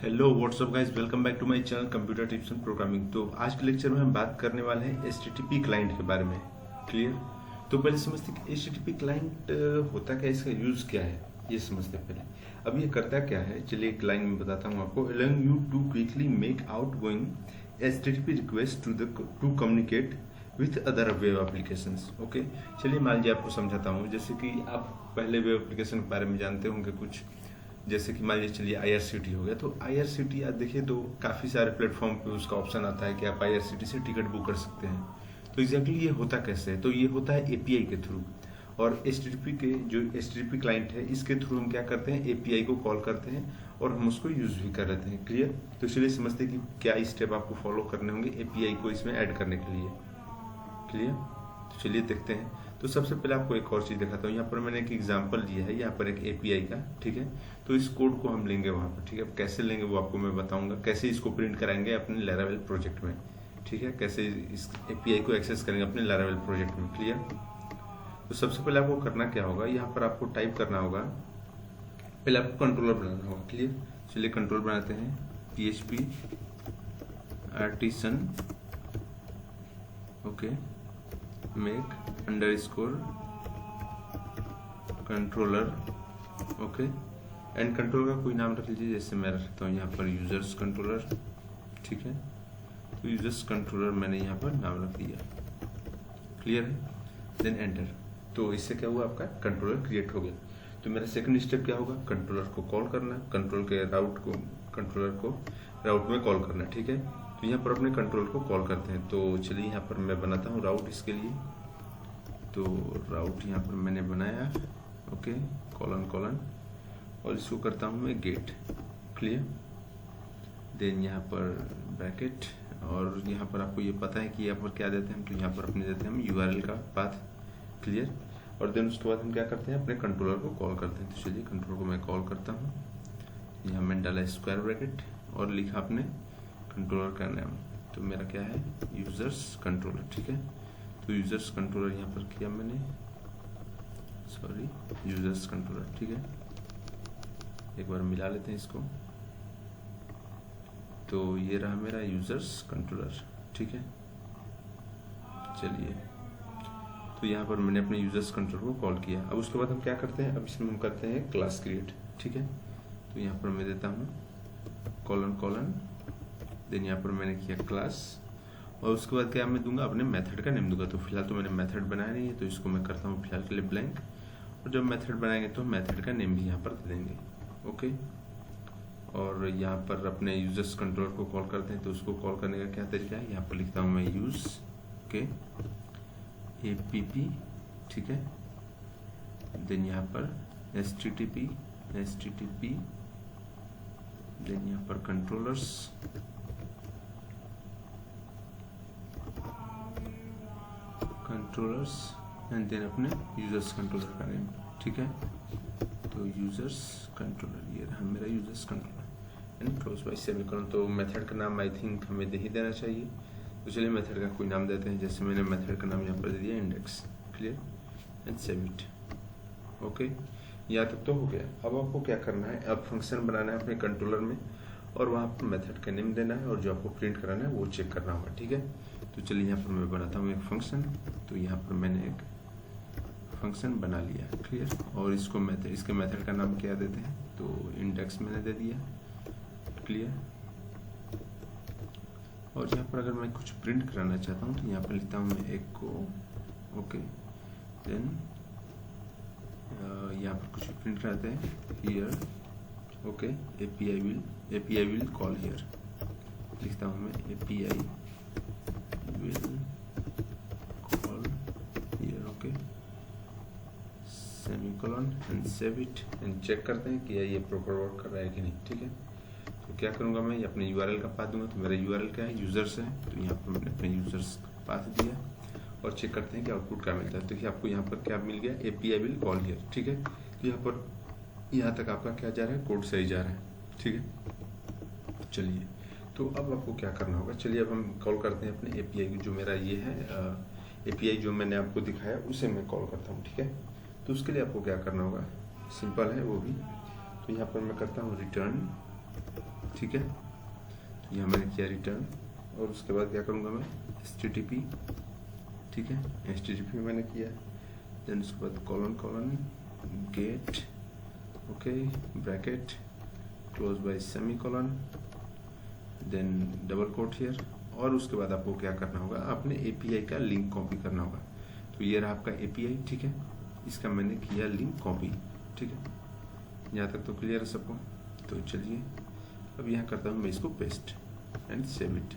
Hello what's up guys, welcome back to my channel computer tips and programming. तो आज के lecture में हम बात करने वाले हैं एचटीटीपी क्लाइंट के बारे में। क्लियर? तो पहले समझते हैं कि एचटीटीपी क्लाइंट होता क्या है, इसका यूज क्या है, ये समझते हैं पहले। अब ये करता क्या है, चलिए एक लाइन में बताता हूँ आपको। Allowing you to quickly make outgoing HTTP request to communicate with other web applications. Okay, चलिए मान लीजिए आपको समझाता हूँ। जैसे कि आप पहले वेब एप्लीकेशन के बारे में जानते होंगे कुछ, जैसे कि मान लीजिए चलिए आईआरसीटी हो गया। तो आईआरसीटी आप देखिए तो काफ़ी सारे प्लेटफॉर्म पे उसका ऑप्शन आता है कि आप आईआरसीटी से टिकट बुक कर सकते हैं। तो एग्जैक्टली ये होता कैसे है, तो ये होता है एपीआई के थ्रू। और एचटीटीपी के जो एचटीटीपी क्लाइंट है, इसके थ्रू हम क्या करते हैं, एपीआई को कॉल करते हैं और हम उसको यूज भी कर लेते हैं। क्लियर? तो चलिए समझते हैं कि क्या स्टेप आपको फॉलो करने होंगे एपीआई को इसमें ऐड करने के लिए। क्लियर? तो चलिए देखते हैं। तो सबसे पहले आपको एक और चीज दिखाता हूँ। यहाँ पर मैंने एक एग्जांपल लिया है, यहाँ पर एक एपीआई का। ठीक है, तो इस कोड को हम लेंगे वहां पर। ठीक है, कैसे लेंगे वो आपको मैं बताऊंगा, कैसे इसको प्रिंट कराएंगे अपने लैरावेल प्रोजेक्ट में। ठीक है, कैसे इस एपीआई को एक्सेस करेंगे अपने लैरावेल प्रोजेक्ट में। क्लियर? तो सबसे पहले आपको करना क्या होगा, यहाँ पर आपको टाइप करना होगा, पहले आपको कंट्रोलर बनाना होगा। क्लियर? चलिए कंट्रोलर बनाते हैं। PHP artisan okay make underscore controller. Okay, and controller का कोई नाम रख लीजिए, जैसे मैं रखता हूँ यहाँ पर यूजर्स कंट्रोलर। ठीक है, तो यूजर्स कंट्रोलर मैंने यहाँ पर नाम रख दिया। क्लियर है? Then enter. तो इससे क्या हुआ, आपका कंट्रोलर क्रिएट हो गया। तो मेरा सेकंड स्टेप क्या होगा, कंट्रोलर को कॉल करना, कंट्रोल के राउट को, कंट्रोलर को राउट में कॉल करना। ठीक है, तो यहाँ पर अपने कंट्रोल को कॉल करते हैं। तो चलिए यहाँ पर मैं बनाता हूँ राउट इसके लिए। तो राउट यहाँ पर मैंने बनाया, ओके, कॉलन कॉलन, और इसको करता हूँ मैं गेट। क्लियर? देन यहाँ पर ब्रैकेट, और यहाँ पर आपको ये पता है कि यहाँ पर क्या देते हैं, तो यहाँ पर अपने देते हैं हम यूआरएल का पाथ। क्लियर? और देन उसके बाद हम क्या करते हैं, अपने कंट्रोलर को कॉल करते हैं। तो चलिए कंट्रोलर को मैं कॉल करता हूँ। यहाँ मैंने डाला स्क्वायर ब्रैकेट और लिखा अपने कंट्रोलर का नाम। तो मेरा क्या है, यूजर्स कंट्रोलर। ठीक है, तो यूजर्स कंट्रोलर यहाँ पर किया मैंने, सॉरी, यूजर्स कंट्रोलर। ठीक है, एक बार मिला लेते हैं इसको। तो ये रहा मेरा यूजर्स कंट्रोलर। ठीक है, चलिए, तो यहाँ पर मैंने अपने यूजर्स कंट्रोलर को कॉल किया। अब उसके बाद हम क्या करते हैं, अब इसमें हम करते हैं क्लास क्रिएट। ठीक है, तो यहाँ पर मैं देता हूँ कॉलन कॉलन, देन यहाँ पर मैंने किया क्लास, और उसके बाद क्या मैं दूंगा, अपने मेथड का नेम दूंगा। तो फिलहाल तो मैंने मेथड बनाया नहीं है, तो इसको मैं करता हूँ फिलहाल के लिए ब्लैंक। और जब मेथड बनाएंगे तो मेथड का नेम भी यहाँ पर दे देंगे। ओके, और यहाँ पर अपने यूजर्स कंट्रोलर को कॉल करते हैं। तो उसको कॉल करने का क्या तरीका है, यहाँ पर लिखता हूँ मैं यूज के एपीपी। ठीक है, देन यहाँ पर एचटीटीपी, देन यहाँ पर कंट्रोलर्स, एंड देन अपने यूजर्स कंट्रोलर का नेम। ठीक है, तो यूजर्स कंट्रोलर, ये रहा मेरा users controller and close by semicolon. तो मेथड का नाम आई थिंक हमें दे ही देना चाहिए। तो चलिए मेथड का कोई नाम देते हैं, जैसे मैंने मेथड का नाम यहाँ पर दे दिया index. Clear? And save it. Okay, यहाँ तक तो हो गया। अब आपको क्या करना है, अब फंक्शन बनाना है अपने कंट्रोलर में, और वहाँ पर मेथड का नेम देना है, और जो आपको प्रिंट कराना है वो चेक करना होगा। ठीक है, तो चलिए यहाँ पर मैं बनाता हूँ एक फंक्शन। तो यहाँ पर मैंने एक फंक्शन बना लिया। क्लियर? और इसको मेथड, इसके मेथड का नाम क्या देते हैं, तो इंडेक्स मैंने दे दिया। क्लियर? और यहाँ पर अगर मैं कुछ प्रिंट कराना चाहता हूँ तो यहाँ पर लिखता हूँ मैं एको। ओके, देन यहाँ पर कुछ प्रिंट कराते हैं, here. Okay, API will call here, लिखता हूँ मैं API will call here. Okay, semicolon and save it, and check करते हैं कि ये प्रॉपर वर्क कर रहा है कि नहीं। ठीक है, तो क्या करूंगा मैं, अपने यूआरएल का पाथ दूंगा। तो मेरा यूआरएल क्या है, यूजर्स है। तो यहाँ पर मैंने अपने यूजर्स का पाथ दिया, और चेक करते हैं कि आउटपुट क्या मिलता है। तो आपको यहाँ पर क्या मिल गया, एपीआई विल कॉल हियर। ठीक है, तो यहाँ पर यहाँ तक आपका क्या जा रहा है, कोड सही जा रहा है। ठीक है, चलिए, तो अब आपको क्या करना होगा, चलिए अब हम कॉल करते हैं अपने एपीआई, जो मेरा ये है एपीआई जो मैंने आपको दिखाया उसे मैं कॉल करता हूँ। ठीक है, तो उसके लिए आपको क्या करना होगा, सिंपल है वो भी। तो यहाँ पर मैं करता हूँ रिटर्न ठीक है। यहाँ मैंने किया रिटर्न, और उसके बाद क्या करूँगा मैं, HTTP, ठीक है, HTTP मैंने किया। देन उसके बाद colon get, okay, bracket close by semicolon, then double quote here. और उसके बाद आपको क्या करना होगा, आपने API का लिंक कॉपी करना होगा। तो ये रहा आपका API, ठीक है, इसका मैंने किया लिंक कॉपी, ठीक है। यहाँ तक तो क्लियर है सबको। तो चलिए अब यहाँ करता हूँ मैं इसको पेस्ट एंड सेव इट।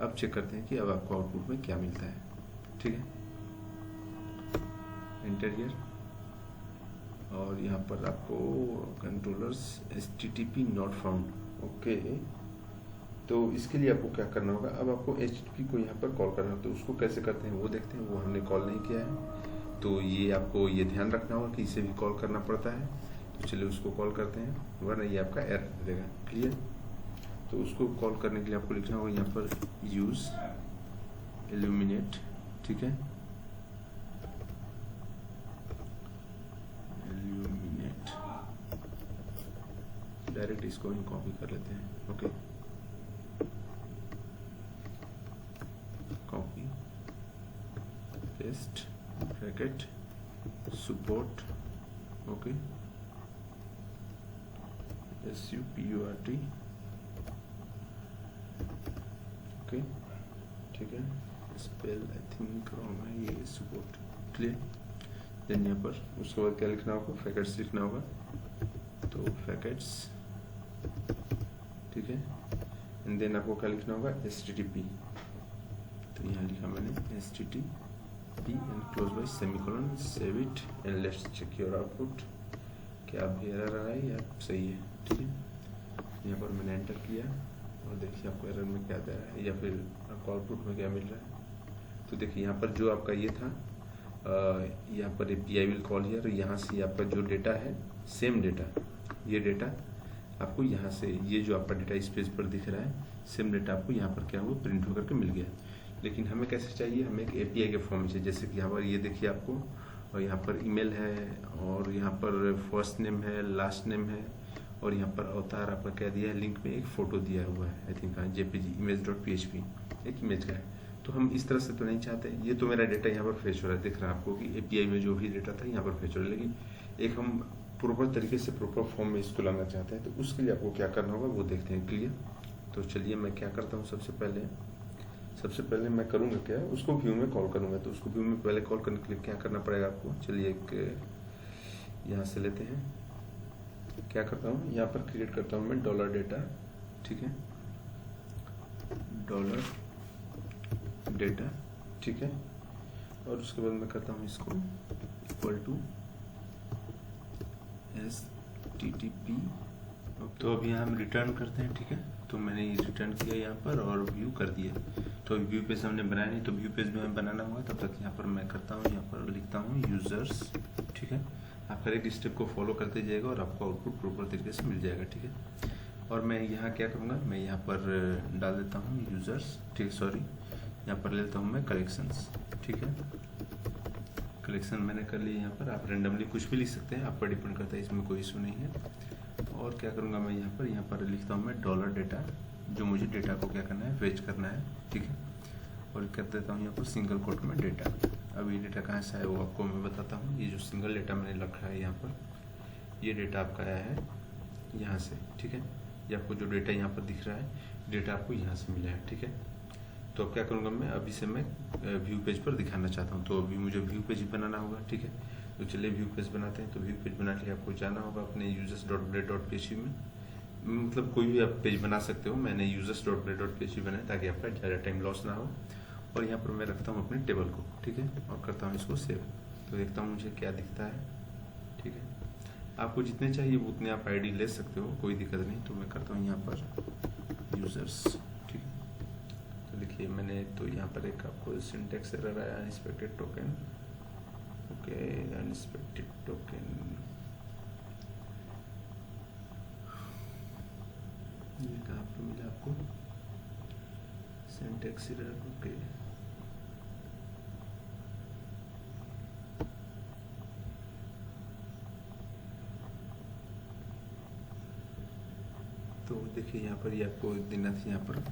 अब चेक करते हैं कि अब आपको आउटपुट में क्या मिलता है, ठीक है। एंटर हियर, और यहाँ पर आपको controllers HTTP not found, okay. तो इसके लिए आपको क्या करना होगा, अब आपको HTTP को यहाँ पर कॉल करना है। तो उसको कैसे करते हैं वो देखते हैं, वो हमने कॉल नहीं किया है। तो ये आपको ये ध्यान रखना होगा कि इसे भी कॉल करना पड़ता है। तो चलिए उसको कॉल करते हैं, वरना ये आपका एरर देगा, क्लियर। तो उसको कॉल करने के लिए आपको लिखना होगा यहाँ पर यूज इल्यूमिनेट, ठीक है, इल्यूमिनेट। डायरेक्ट इसको ही कॉपी कर लेते हैं, okay, copy paste bracket support, okay, SUPPORT, okay, ठीक है। स्पेल आई थिंक रॉन्ग है, ये सपोर्ट, क्लियर। देन यहाँ पर उसके बाद क्या लिखना होगा, पैकेट्स लिखना होगा। तो पैकेट्स, ठीक है, एंड देन आपको क्या लिखना होगा, HTTP। तो यहाँ लिखा मैंने HTTP and close by semicolon, save it and let's check your output. क्या अभी एरर आ रहा है या सही है, ठीक है। यहाँ पर मैंने एंटर किया और देखिए आपको एरर में क्या दे रहा है या फिर आपको आउटपुट में क्या मिल रहा है। तो देखिए यहाँ पर जो आपका ये था, यहाँ पर API विल कॉल हियर, यहाँ से आपका जो डेटा है, सेम डेटा, ये डेटा आपको यहाँ से, ये जो आपका डेटा इस पेज पर दिख रहा है, सेम डेटा आपको यहाँ पर क्या हुआ, प्रिंट होकर के मिल गया। लेकिन हमें कैसे चाहिए, हमें एक API के फॉर्म में चाहिए। जैसे कि यहाँ पर ये देखिए आपको, और यहाँ पर ईमेल है, और यहाँ पर फर्स्ट नेम है, लास्ट नेम है, और यहाँ पर अवतार आपका क्या दिया है, लिंक में एक फोटो दिया हुआ है, आई थिंक JPG image.php, एक इमेज का है। तो हम इस तरह से तो नहीं चाहते। ये तो मेरा डेटा यहाँ पर फेच हो रहा है, दिख रहा है आपको कि API में जो भी डेटा था यहाँ पर फेच हो रहा है, लेकिन एक हम प्रॉपर तरीके से प्रॉपर फॉर्म में इसको लाना चाहते हैं। तो उसके लिए आपको क्या करना होगा वो देखते हैं, क्लियर। तो चलिए मैं क्या करता हूँ, सबसे पहले मैं करूँगा क्या, उसको व्यू में कॉल करूँगा। तो उसको व्यू में पहले कॉल करने के लिए क्या करना पड़ेगा आपको, चलिए एक यहाँ से लेते हैं। क्या करता हूँ, यहाँ पर क्रिएट करता हूँ मैं डॉलर डेटा, ठीक है, डॉलर डेटा, ठीक है। और उसके बाद मैं करता हूँ इसको इक्वल टू HTTP। तो अब यहाँ हम रिटर्न करते हैं, ठीक है। तो मैंने ये रिटर्न किया यहाँ पर और व्यू कर दिया। तो व्यू पेज हमने बनाया नहीं, तो व्यू पेज में हमें बनाना होगा। तब तक यहाँ पर मैं करता हूँ, यहाँ पर लिखता हूँ यूजर्स, ठीक है। आप हर एक स्टेप को फॉलो करते जाइएगा और आपको आउटपुट प्रॉपर तरीके से मिल जाएगा, ठीक है। और मैं यहाँ क्या करूँगा, मैं यहाँ पर डाल देता हूँ यूजर्स, ठीक है, सॉरी, यहाँ पर ले लेता हूँ मैं कलेक्शंस, ठीक है। कलेक्शन मैंने कर लिया यहाँ पर। आप रेंडमली कुछ भी लिख सकते हैं, आप पर डिपेंड करता है, इसमें कोई इशू नहीं है। और क्या करूँगा मैं यहाँ पर लिखता हूँ मैं डॉलर डेटा, जो मुझे डेटा को क्या करना है, फेच करना है, ठीक है। और कर देता हूँ यहाँ पर सिंगल कोट में डेटा। अब ये डेटा कहाँ से आया वो आपको मैं बताता हूँ। ये जो सिंगल डेटा मैंने रखा है यहाँ पर, ये डेटा आपका आया है यहाँ से, ठीक है। ये आपको जो डेटा यहाँ पर दिख रहा है, डेटा आपको यहाँ से मिला है, ठीक है। तो अब क्या करूँगा मैं, अभी से मैं व्यू पेज पर दिखाना चाहता हूँ। तो अभी मुझे व्यू पेज बनाना होगा, ठीक है। तो चलिए व्यू पेज बनाते हैं। तो व्यू पेज बनाने के लिए आपको जाना होगा अपने users.blade.php में, मतलब कोई भी आप पेज बना सकते हो। मैंने users.blade.php बनाया ताकि आपका ज़्यादा टाइम लॉस ना हो। और यहाँ पर मैं रखता हूँ अपने टेबल को, ठीक है, और करता हूँ इसको सेव। तो देखता हूँ मुझे क्या दिखता है, ठीक है। आपको जितने चाहिए वो उतने आप ID ले सकते हो, कोई दिक्कत नहीं। तो मैं करता हूँ यहाँ पर यूजर्स, ठीक है। तो देखिए मैंने तो यहाँ पर एक आपको सिंटेक्स एरर आया, unexpected token, okay, unexpected token, ये कहाँ पर मिला आपको, सिंटेक्स एरर, ओके। तो देखिए यहाँ पर ये आपको देना था, यहाँ पर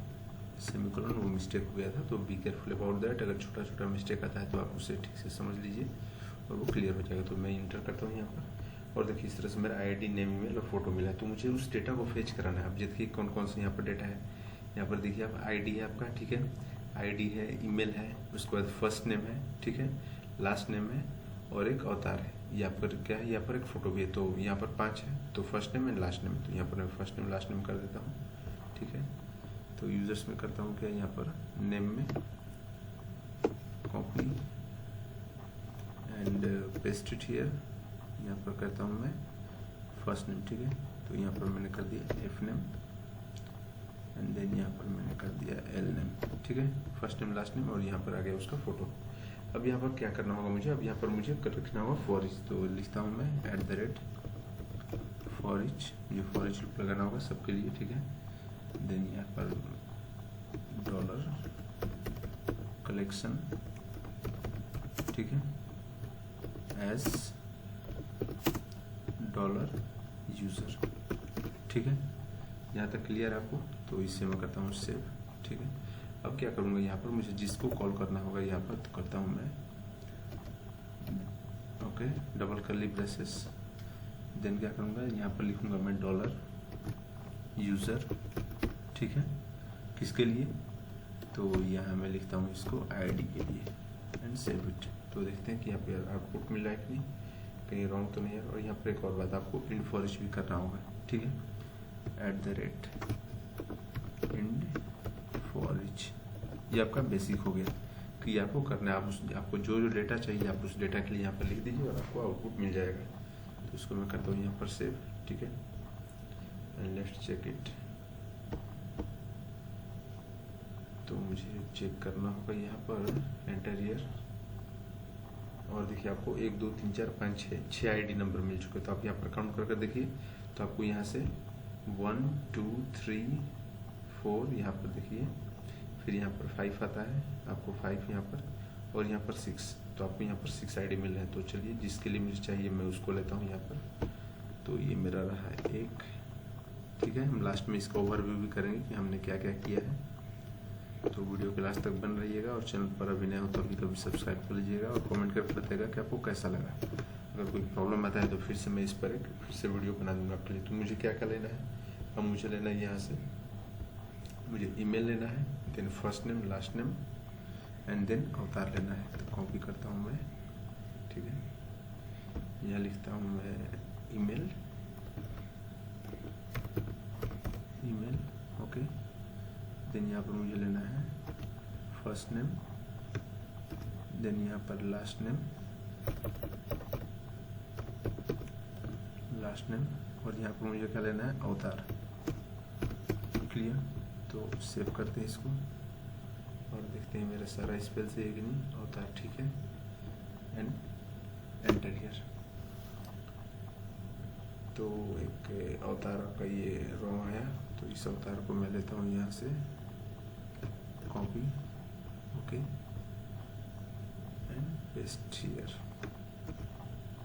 सेमीकोलन वो मिस्टेक हो गया था, तो बी केयरफुल अबाउट दैट। अगर छोटा छोटा मिस्टेक आता है तो आप उसे ठीक से समझ लीजिए और वो क्लियर हो जाएगा। तो मैं इंटर करता हूँ यहाँ पर, और देखिए इस तरह से मेरा आईडी, नेम, ईमेल और फोटो मिला है। तो मुझे उस डेटा को फेच कराना है। अब देखिए कौन कौन से यहाँ पर डेटा है। यहाँ पर देखिए आप आईडी है आपका, ठीक है, आईडी है, ईमेल है, उसके बाद फर्स्ट नेम है, ठीक है, लास्ट नेम है और एक अवतार है। यहाँ पर क्या है, यहाँ पर एक फोटो भी है। तो यहाँ पर 5 है, तो first name and last name. तो यहाँ पर मैं फर्स्ट नेम लास्ट नेम कर देता हूँ, ठीक है। तो यूजर्स में करता हूँ क्या, यहाँ पर नेम में copy and paste it here. यहाँ पर करता हूँ मैं फर्स्ट नेम, ठीक है। तो यहाँ पर मैंने कर दिया एफ नेम एंड देन यहाँ पर मैंने कर दिया एल नेम, ठीक है, फर्स्ट नेम लास्ट नेम, और यहाँ पर आ गया उसका फोटो। अब यहाँ पर क्या करना होगा मुझे, अब यहाँ पर मुझे रखना होगा फॉर ईच। तो लिखता हूँ मैं @ फॉर ईच, मुझे फॉर ईच लूप लगाना होगा सबके लिए, ठीक है। देन यहाँ पर डॉलर कलेक्शन, ठीक है, एस डॉलर यूजर, ठीक है। यहाँ तक क्लियर आपको। तो इससे मैं करता हूँ सेव, ठीक है। अब क्या करूँगा, यहाँ पर मुझे जिसको कॉल करना होगा यहाँ पर तो करता हूँ मैं okay double curly braces. Then क्या करूँगा, यहाँ पर लिखूँगा मैं डॉलर यूज़र, ठीक है, किसके लिए, तो यहाँ मैं लिखता हूँ इसको आईडी के लिए एंड सेव इट। तो देखते हैं कि यहाँ पे आउटपुट मिल रहा है कि नहीं, कहीं रॉन्ग तो नहीं है। और यहाँ पर एक और बात, आपको प्रिंट फॉर ईच भी करना होगा, ठीक है, @int फॉर ईच। ये आपका बेसिक हो गया कि आपको करना है। आपको जो जो डेटा चाहिए आप उस डेटा के लिए यहाँ पर लिख दीजिए और आपको आउटपुट मिल जाएगा। तो इसको मैं करता हूँ यहाँ पर सेव, ठीक है, एंड लेट्स चेक इट। तो मुझे चेक करना होगा यहाँ पर एंटर हियर, और देखिए आपको 1 2 3 4 5 6 आईडी नंबर मिल चुके हैं। तो आप यहाँ पर काउंट करके देखिए, तो आपको यहाँ से 1 2 3 4 यहाँ पर देखिए, फिर यहाँ पर 5 आता है, आपको 5 यहाँ पर, और यहाँ पर 6। तो आपको यहाँ पर 6 आईडी मिल रहे हैं। तो चलिए जिसके लिए मुझे चाहिए मैं उसको लेता हूँ यहाँ पर। तो ये मेरा रहा है 1, ठीक है। हम लास्ट में इसका ओवरव्यू भी करेंगे कि हमने क्या क्या किया है। तो वीडियो के लास्ट तक बन रहिएगा, और चैनल पर अभी नया हो तो अभी कभी सब्सक्राइब कर लीजिएगा और कमेंट करके बताइएगा कि आपको कैसा लगा। अगर कोई प्रॉब्लम आता है तो फिर से मैं इस पर फिर से वीडियो बना दूंगा आपके लिए। तो मुझे क्या क्या लेना है, अब मुझे लेना है यहाँ से, मुझे ईमेल लेना है, then first name last name and then avatar लेना है। तो कॉपी करता हूँ मैं, ठीक है, यहाँ लिखता हूँ मैं ईमेल ओके। देन यहाँ पर मुझे लेना है फर्स्ट नेम, देन यहाँ पर लास्ट नेम और यहाँ पर मुझे क्या लेना है, अवतार। क्लियर। तो सेव करते हैं इसको और देखते हैं मेरा सारा स्पेल से है कि नहीं, अवतार, ठीक है, एंड एंटर हियर। तो एक अवतार का ये रो आया, तो इस अवतार को मैं लेता हूँ यहाँ से copy, okay, and paste here,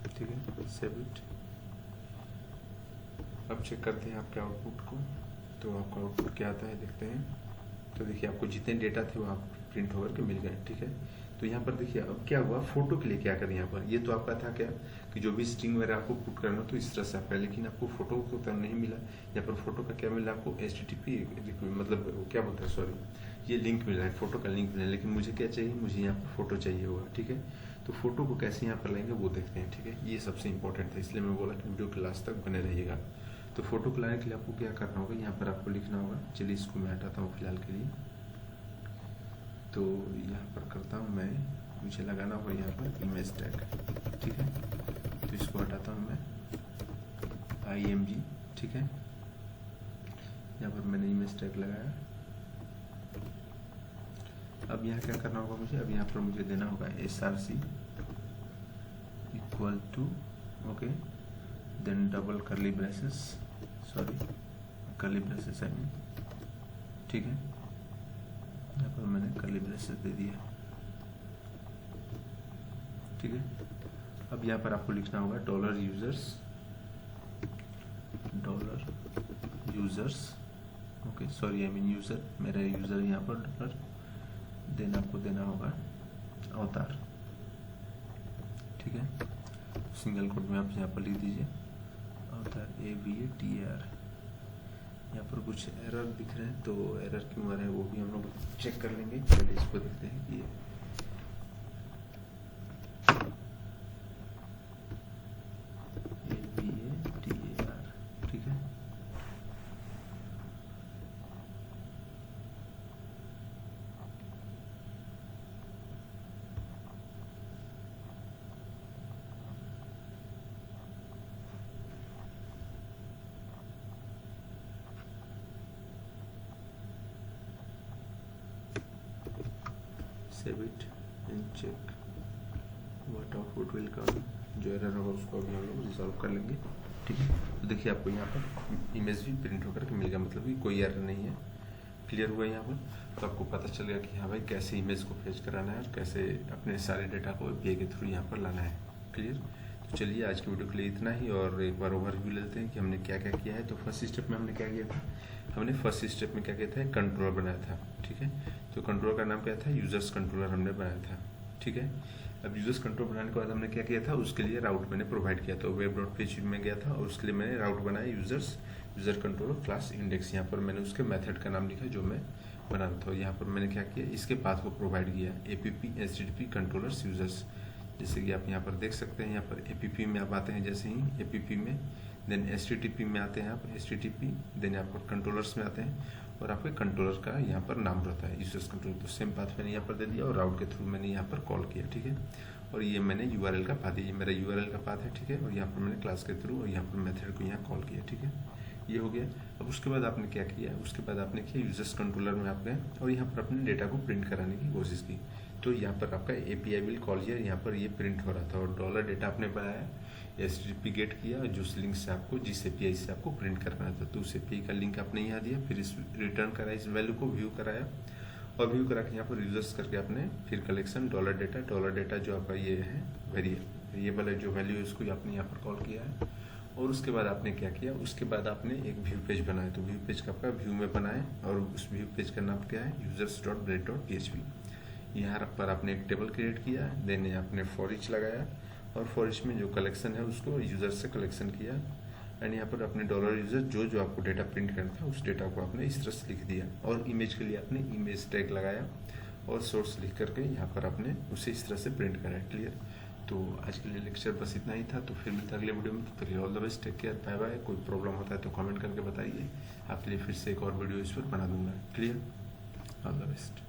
ठीक है, सेव इट। अब चेक करते हैं आपके आउटपुट को। तो आपका आउटपुट क्या आता है देखते हैं। तो देखिए आपको जितने डेटा थे वो आप प्रिंट होकर के मिल गए, ठीक है। तो यहाँ पर देखिए अब क्या हुआ, फोटो के लिए क्या करें यहाँ पर, ये तो आपका था क्या कि जो भी स्ट्रिंग वगैरह आपको पुट करना तो इस तरह से आपका, लेकिन आपको फोटो को तो नहीं मिला। यहाँ पर फोटो का क्या मिला आपको, HTTP मतलब क्या बोलते हैं, सॉरी, ये लिंक मिला है, फोटो का लिंक मिला है। लेकिन मुझे क्या चाहिए, मुझे यहाँ पर फोटो चाहिए होगा, ठीक है। तो फोटो को कैसे यहाँ पर लाएंगे वो देखते हैं, ठीक है। ये सबसे इंपॉर्टेंट है, इसलिए मैं बोला कि वीडियो के लास्ट तक बने रहिएगा। तो फोटो को लाने के लिए आपको क्या करना होगा, यहाँ पर आपको लिखना होगा, चलिए इसको मैं हटाता हूँ फिलहाल के लिए। तो यहाँ पर करता हूँ मैं, मुझे लगाना होगा यहाँ पर इमेज टैग, ठीक है। तो इसको हटाता हूँ मैं, IMG, ठीक है। यहाँ पर मैंने इमेज टैग लगाया। अब यहाँ क्या करना होगा मुझे, अब यहाँ पर मुझे देना होगा src equal to, okay, then double curly braces, sorry curly braces I mean, ठीक है। यहाँ पर मैंने कर्ली ब्रेसेस दे दिया, ठीक है। अब यहाँ पर आपको लिखना होगा dollar users okay sorry I mean user, मेरा यूज़र यहाँ पर डॉलर, देन आपको देना होगा अवतार, ठीक है। सिंगल कोट में आप यहाँ पर लिख दीजिए अवतार AVATAR। यहाँ पर कुछ एरर दिख रहे हैं, तो एरर क्यों आ रहा है वो भी हम लोग चेक कर लेंगे। चलिए इसको देखते हैं कि AVATAR, ठीक है। Save it and check what output will come. जो एरर होगा उसको अभी हम लोग रिजॉल्व कर लेंगे, ठीक है। तो देखिए आपको यहाँ पर इमेज भी प्रिंट होकर के मिल गया, मतलब कि कोई एरर नहीं है। क्लियर हुआ यहाँ पर, तो आपको पता चल गया कि हाँ भाई कैसे इमेज को फेच कराना है और कैसे अपने सारे डेटा को API के थ्रू यहाँ पर लाना है। क्लियर। तो चलिए आज की वीडियो के लिए इतना ही, और एक बार ओवरव्यू लेते हैं कि हमने क्या क्या किया है। तो फर्स्ट स्टेप में हमने क्या किया था, हमने फर्स्ट स्टेप में क्या किया था, कंट्रोलर बनाया था, ठीक है। तो कंट्रोलर का नाम क्या था, यूजर्स कंट्रोलर हमने बनाया था, ठीक है। अब यूजर्स कंट्रोल बनाने के बाद हमने क्या किया था, उसके लिए राउट मैंने प्रोवाइड किया था। web.php में गया था और उसके लिए मैंने राउट बनाया यूजर कंट्रोलर क्लास इंडेक्स। यहाँ पर मैंने उसके मेथड का नाम लिखा जो मैं बना रहा था। यहाँ पर मैंने क्या किया, इसके पाथ को प्रोवाइड किया APP HTTP कंट्रोलर्स यूजर्स। जैसे कि आप यहाँ पर देख सकते हैं, यहाँ पर APP में आप आते हैं, जैसे ही APP में, देन HTTP में आते हैं आप, HTTP, देन आप कंट्रोलर्स में आते हैं और आपके कंट्रोलर का यहाँ पर नाम रहता है यूजर्स कंट्रोलर। तो सेम पाथ मैंने यहाँ पर दे दिया और राउट के थ्रू मैंने यहाँ पर कॉल किया, ठीक है। और ये मैंने URL का पाथ, ये मेरा URL का पाथ है, ठीक है। और यहाँ पर मैंने क्लास के थ्रू और यहाँ पर मेथड को यहाँ कॉल किया, ठीक है। ये हो गया। अब उसके बाद आपने क्या किया, उसके बाद आपने किया यूजर्स कंट्रोलर में आप गए और यहाँ पर अपने डेटा को प्रिंट कराने की कोशिश की। तो यहाँ पर आपका API विल कॉल हियर, यहाँ पर ये प्रिंट हो रहा था और डॉलर डेटा आपने बनाया, HTTP गेट किया, जिस लिंक से आपको, जिस API से आपको प्रिंट करना था, तो उस API का लिंक आपने यहाँ दिया, फिर इस रिटर्न करा, इस वैल्यू को व्यू कराया और व्यू करा के यहाँ पर यूजर्स करके आपने फिर कलेक्शन डॉलर डेटा जो आपका ये है वेरिएबल है, जो वैल्यू है उसको आपने यहाँ पर कॉल किया है। और उसके बाद आपने क्या किया, उसके बाद आपने एक व्यू पेज बनाया। तो व्यू पेज का आपका व्यू में बनाया और उस व्यू पेज का नाम क्या है, users.bread.php। यहाँ पर आपने एक टेबल क्रिएट किया, देन आपने फॉर ईच लगाया और फॉर ईच में जो कलेक्शन है उसको यूजर से कलेक्शन किया एंड यहाँ पर अपने डॉलर यूजर जो आपको डेटा प्रिंट करना था उस डेटा को आपने इस तरह से लिख दिया। और इमेज के लिए आपने इमेज टैग लगाया और सोर्स लिख करके यहाँ पर आपने उसे इस तरह से प्रिंट करा। क्लियर। तो आज के लिए लेक्चर बस इतना ही था, तो फिर मिलता अगले वीडियो में। तो all the best, take care, bye bye. कोई प्रॉब्लम होता है तो कमेंट करके बताइए, आपके लिए फिर से एक और वीडियो इस पर बना दूंगा। Clear, all the best.